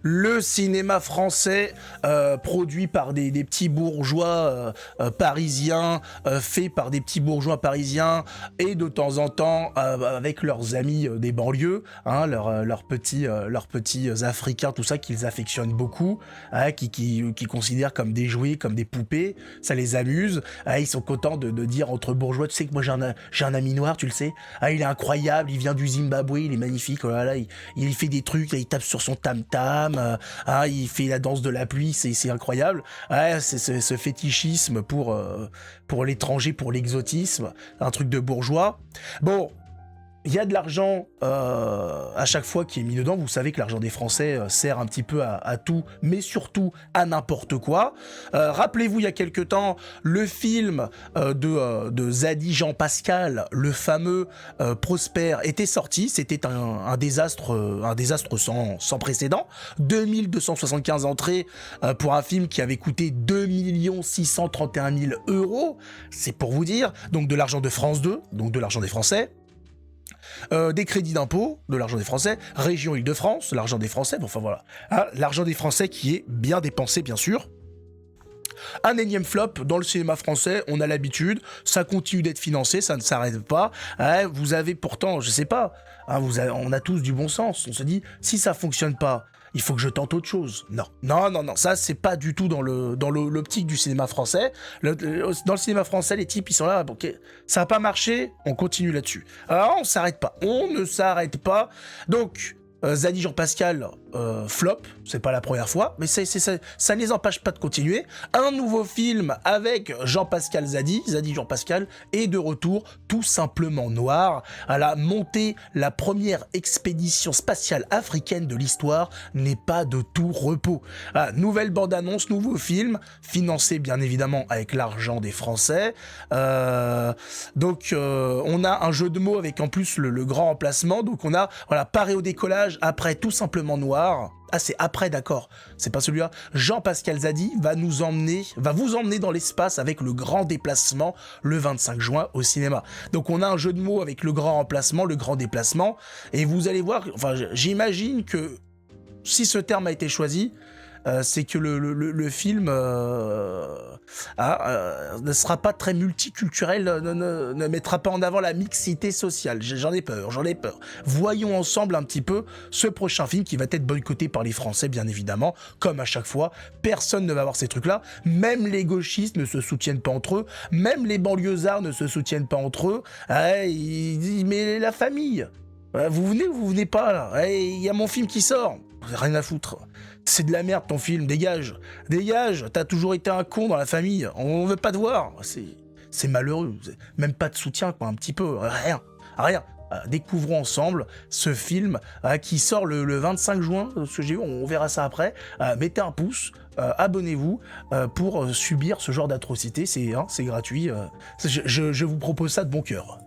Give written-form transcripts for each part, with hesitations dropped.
le cinéma français produit par des petits bourgeois parisiens, fait par des petits bourgeois parisiens et de temps en temps avec leurs amis des banlieues, hein, leurs petits africains, tout ça qu'ils affectionnent beaucoup, hein, qui considèrent comme des jouets, comme des poupées, ça les amuse, hein, ils sont contents de dire entre bourgeois, tu sais que moi j'ai un ami noir, tu le sais, ah, il est incroyable, il vient du Zimbabwe, il est magnifique, oh là là, il fait des trucs, il tape sur son tam-tam, il fait la danse de la pluie, c'est incroyable. C'est ce fétichisme pour l'étranger, pour l'exotisme, un truc de bourgeois. Bon, il y a de l'argent à chaque fois qui est mis dedans. Vous savez que l'argent des Français sert un petit peu à tout, mais surtout à n'importe quoi. Rappelez-vous, il y a quelque temps, le film de Zadi Jean Pascal, le fameux Prosper, était sorti. C'était un désastre sans précédent. 2275 entrées pour un film qui avait coûté 2 631 000 €. C'est pour vous dire. Donc de l'argent de France 2, donc de l'argent des Français. Des crédits d'impôt, de l'argent des Français, région Île-de-France, l'argent des Français, bon, enfin voilà, l'argent des Français qui est bien dépensé bien sûr. Un énième flop dans le cinéma français, on a l'habitude, ça continue d'être financé, ça ne s'arrête pas. Vous avez pourtant, je sais pas, on a tous du bon sens, on se dit, si ça fonctionne pas, il faut que je tente autre chose. Non, ça c'est pas du tout dans l'optique du cinéma français. Dans le cinéma français, les types ils sont là, ok, ça a pas marché, on continue là-dessus. Alors on ne s'arrête pas. Donc Zadi Jean Pascal flop, c'est pas la première fois, mais ça ne les empêche pas de continuer. Un nouveau film avec Jean-Pascal Zadi Jean Pascal, est de retour, tout simplement noir. À la montée, la première expédition spatiale africaine de l'histoire n'est pas de tout repos. Nouvelle bande-annonce, nouveau film, financé bien évidemment avec l'argent des Français. Donc on a un jeu de mots avec en plus le grand emplacement, donc on a paré au décollage après tout simplement noir. Ah, c'est après, d'accord, c'est pas celui-là. Jean-Pascal Zadi va vous emmener dans l'espace avec le grand déplacement le 25 juin au cinéma. Donc on a un jeu de mots avec le grand emplacement, le grand déplacement, et vous allez voir, enfin j'imagine que si ce terme a été choisi, c'est que le film ne sera pas très multiculturel, ne mettra pas en avant la mixité sociale. J'en ai peur. Voyons ensemble un petit peu ce prochain film qui va être boycotté par les Français, bien évidemment, comme à chaque fois. Personne ne va voir ces trucs-là. Même les gauchistes ne se soutiennent pas entre eux. Même les banlieusards ne se soutiennent pas entre eux. Mais la famille, vous venez ou vous venez pas là? Il y a mon film qui sort. Rien à foutre. C'est de la merde ton film, dégage, t'as toujours été un con dans la famille, on veut pas te voir, c'est malheureux, même pas de soutien quoi, un petit peu, rien. Découvrons ensemble ce film qui sort le 25 juin, ce que j'ai vu, on verra ça après. Mettez un pouce, abonnez-vous pour subir ce genre d'atrocité, c'est gratuit, je vous propose ça de bon cœur.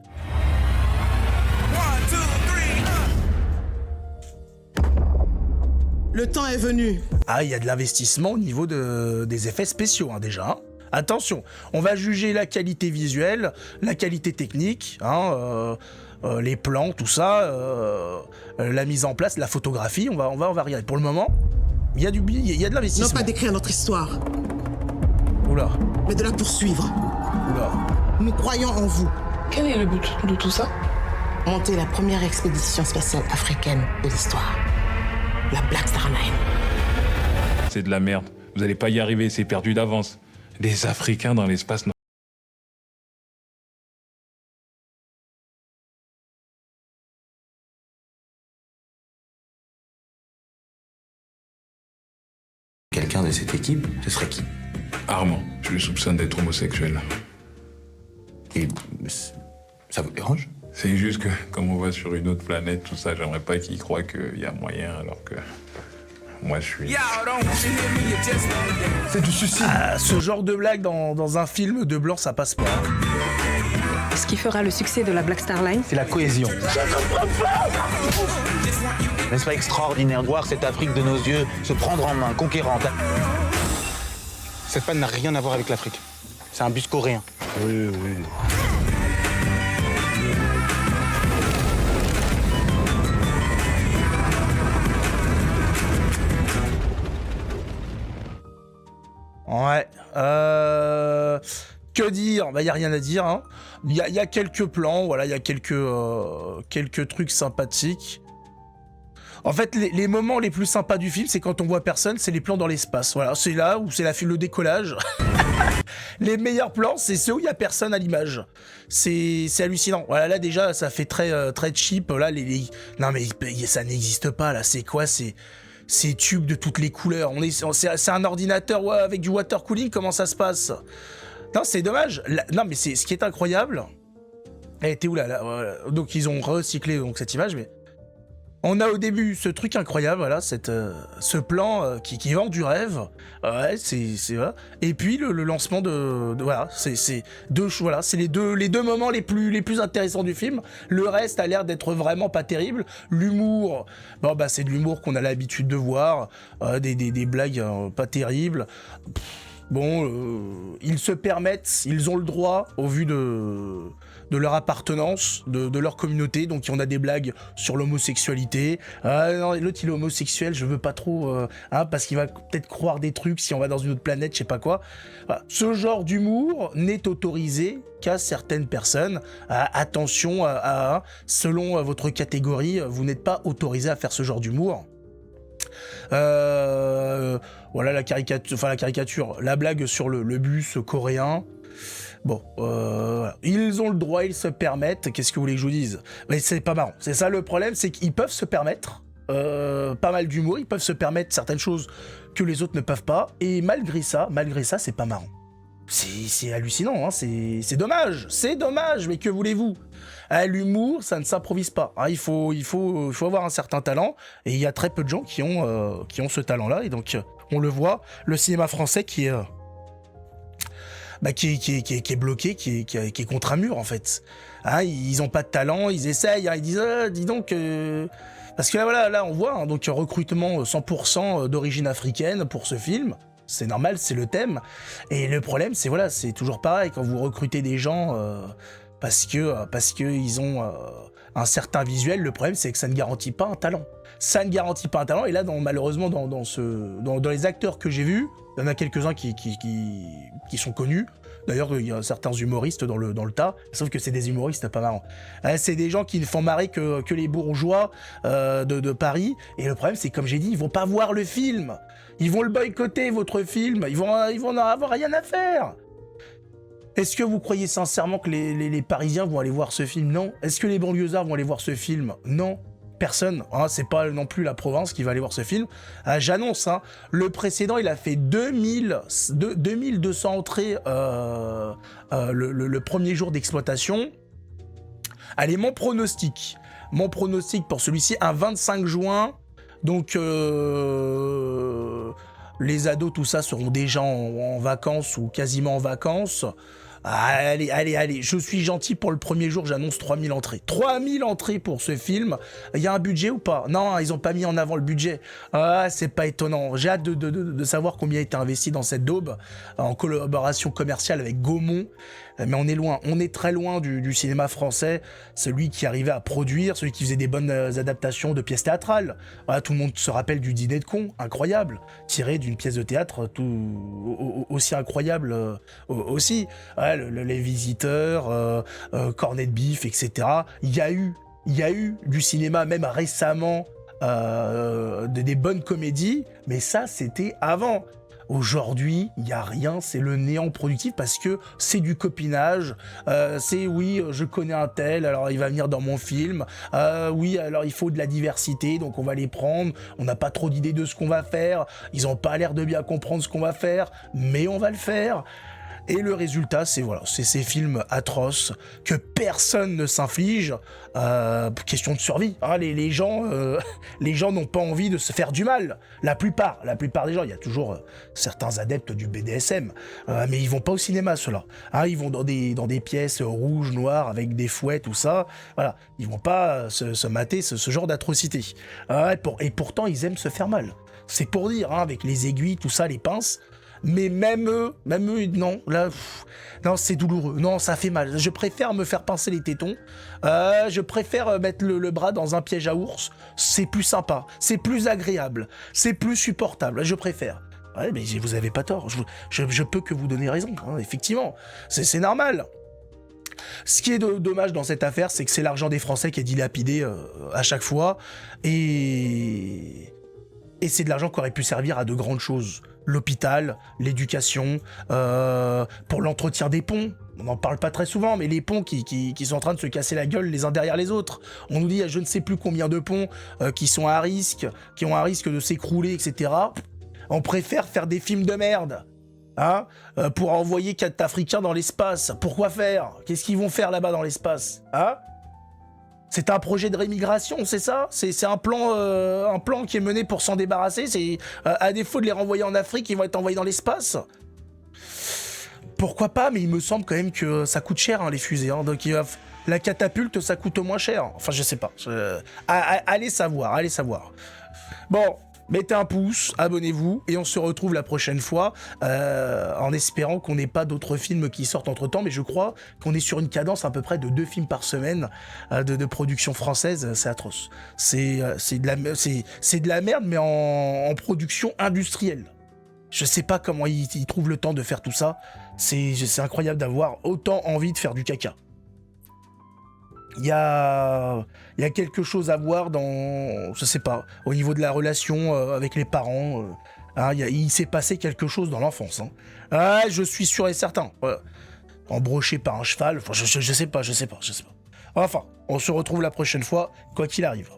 Le temps est venu. Il y a de l'investissement au niveau des effets spéciaux, déjà. Attention, on va juger la qualité visuelle, la qualité technique, les plans, tout ça, la mise en place, la photographie, on va regarder. Pour le moment, il y a de l'investissement. Non pas d'écrire notre histoire. Oula. Mais de la poursuivre. Oula. Nous croyons en vous. Quel est le but de tout ça? Monter la première expédition spatiale africaine de l'histoire. La Black Star Line. C'est de la merde. Vous allez pas y arriver, c'est perdu d'avance. Les Africains dans l'espace... Quelqu'un de cette équipe, ce serait qui? Armand, je le soupçonne d'être homosexuel. Et ça vous dérange? C'est juste que, comme on voit sur une autre planète, tout ça, j'aimerais pas qu'il croie qu'il y a moyen, alors que... Moi, je suis... C'est du suicide. Ce genre de blague dans un film de blanc, ça passe pas. Ce qui fera le succès de la Black Star Line, C'est la cohésion. N'est-ce pas extraordinaire de voir cette Afrique de nos yeux se prendre en main, conquérante? Cette panne n'a rien à voir avec l'Afrique. C'est un bus coréen. Oui. Ouais. Que dire? Bah, y a rien à dire. Hein. Y a quelques plans, voilà, y a quelques trucs sympathiques. En fait, les moments les plus sympas du film, c'est quand on voit personne, c'est les plans dans l'espace. Voilà, c'est là où c'est le décollage. Les meilleurs plans, c'est ceux où il y a personne à l'image. C'est hallucinant. Voilà, là déjà, ça fait très cheap. Là, non mais ça n'existe pas. Là, c'est quoi? Ces tubes de toutes les couleurs. C'est un ordinateur avec du water cooling. Comment ça se passe? Non, c'est dommage. Là, non, mais ce qui est incroyable. Elle était où là, voilà. Donc ils ont recyclé donc cette image, mais on a au début ce truc incroyable, voilà, ce plan qui vend du rêve. Ouais, c'est voilà. Et puis le lancement de voilà, c'est les deux moments les plus intéressants du film. Le reste a l'air d'être vraiment pas terrible. L'humour, bon bah c'est de l'humour qu'on a l'habitude de voir, des blagues pas terribles. Bon, ils se permettent, ils ont le droit, au vu de leur appartenance, de leur communauté, donc on a des blagues sur l'homosexualité. Non, l'autre il est homosexuel, je veux pas trop, parce qu'il va peut-être croire des trucs si on va dans une autre planète, je sais pas quoi. Voilà. Ce genre d'humour n'est autorisé qu'à certaines personnes. Attention, selon votre catégorie, vous n'êtes pas autorisé à faire ce genre d'humour. Voilà la caricature, la blague sur le bus coréen. Bon, voilà. Ils ont le droit, ils se permettent. Qu'est-ce que vous voulez que je vous dise? Mais c'est pas marrant. C'est ça le problème, c'est qu'ils peuvent se permettre pas mal d'humour, ils peuvent se permettre certaines choses que les autres ne peuvent pas. Et malgré ça, c'est pas marrant. C'est hallucinant, hein, c'est dommage, mais que voulez-vous? L'humour, ça ne s'improvise pas. Hein, il faut avoir un certain talent, et il y a très peu de gens qui ont ce talent-là, et donc on le voit, le cinéma français qui est bloqué, qui est contre un mur en fait. Hein, ils ont pas de talent, ils essayent, hein, ils disent dis donc. Parce que là on voit donc recrutement 100% d'origine africaine pour ce film. C'est normal, c'est le thème. Et le problème, c'est toujours pareil quand vous recrutez des gens parce que ils ont un certain visuel. Le problème, c'est que ça ne garantit pas un talent. Ça ne garantit pas un talent. Et là, malheureusement, dans les acteurs que j'ai vus, il y en a quelques-uns qui sont connus. D'ailleurs, il y a certains humoristes dans le tas, sauf que c'est des humoristes pas marrants. C'est des gens qui ne font marrer que les bourgeois de Paris. Et le problème, c'est comme j'ai dit, ils vont pas voir le film. Ils vont le boycotter, votre film. Ils vont en avoir rien à faire. Est-ce que vous croyez sincèrement que les Parisiens vont aller voir ce film? Non. Est-ce que les banlieusards vont aller voir ce film? Non. Personne. Hein, c'est pas non plus la province qui va aller voir ce film. J'annonce, hein, le précédent, il a fait 2200 entrées le premier jour d'exploitation. Allez, mon pronostic pour celui-ci, un 25 juin. Donc, les ados, tout ça, seront déjà en vacances ou quasiment en vacances. Allez, je suis gentil pour le premier jour, j'annonce 3000 entrées. 3000 entrées pour ce film. Il y a un budget ou pas? Non, ils ont pas mis en avant le budget. C'est pas étonnant. J'ai hâte de savoir combien a été investi dans cette daube, en collaboration commerciale avec Gaumont. Mais on est loin, on est très loin du cinéma français, celui qui arrivait à produire, celui qui faisait des bonnes adaptations de pièces théâtrales. Voilà, tout le monde se rappelle du Dîner de cons, incroyable, tiré d'une pièce de théâtre aussi incroyable aussi. Ouais, les Visiteurs, Cornet de Bif, etc. Il y a eu du cinéma, même récemment, des bonnes comédies, mais ça, c'était avant. Aujourd'hui, il n'y a rien, c'est le néant productif parce que c'est du copinage. C'est oui, je connais un tel, alors il va venir dans mon film. Oui, alors il faut de la diversité, donc on va les prendre. On n'a pas trop d'idées de ce qu'on va faire. Ils n'ont pas l'air de bien comprendre ce qu'on va faire, mais on va le faire. Et le résultat, c'est ces films atroces que personne ne s'inflige. Question de survie. Hein, les gens n'ont pas envie de se faire du mal. La plupart des gens, il y a toujours certains adeptes du BDSM, mais ils vont pas au cinéma, ceux-là. Hein, ils vont dans des pièces rouges, noires, avec des fouets, tout ça. Voilà, ils vont pas se mater ce genre d'atrocité. Et pourtant, ils aiment se faire mal. C'est pour dire, hein, avec les aiguilles, tout ça, les pinces. Mais même eux, non, là, non, c'est douloureux, non, ça fait mal. Je préfère me faire pincer les tétons, je préfère mettre le bras dans un piège à ours, c'est plus sympa, c'est plus agréable, c'est plus supportable, je préfère. Ouais, mais vous avez pas tort. Je peux que vous donner raison, hein, effectivement. C'est normal. Ce qui est dommage dans cette affaire, c'est que c'est l'argent des Français qui est dilapidé à chaque fois. Et c'est de l'argent qui aurait pu servir à de grandes choses. L'hôpital, l'éducation, pour l'entretien des ponts. On n'en parle pas très souvent, mais les ponts qui sont en train de se casser la gueule les uns derrière les autres. On nous dit, il y a je ne sais plus combien de ponts qui sont à risque, qui ont un risque de s'écrouler, etc. On préfère faire des films de merde, hein, pour envoyer 4 Africains dans l'espace. Pourquoi faire? Qu'est-ce qu'ils vont faire là-bas dans l'espace, hein? C'est un projet de rémigration, c'est ça? C'est un plan qui est mené pour s'en débarrasser. C'est à défaut de les renvoyer en Afrique, ils vont être envoyés dans l'espace. Pourquoi pas? Mais il me semble quand même que ça coûte cher, hein, les fusées. Hein, donc la catapulte, ça coûte moins cher. Enfin, je sais pas. Allez savoir, allez savoir. Bon. Mettez un pouce, abonnez-vous, et on se retrouve la prochaine fois, en espérant qu'on n'ait pas d'autres films qui sortent entre-temps, mais je crois qu'on est sur une cadence à peu près de 2 films par semaine de production française, c'est atroce. C'est de la merde, mais en production industrielle. Je sais pas comment ils trouvent le temps de faire tout ça, c'est incroyable d'avoir autant envie de faire du caca. Il y a quelque chose à voir dans, je sais pas, au niveau de la relation avec les parents. Hein, il s'est passé quelque chose dans l'enfance. Hein. Ah, je suis sûr et certain. Embroché par un cheval, enfin, je sais pas. Enfin, on se retrouve la prochaine fois, quoi qu'il arrive.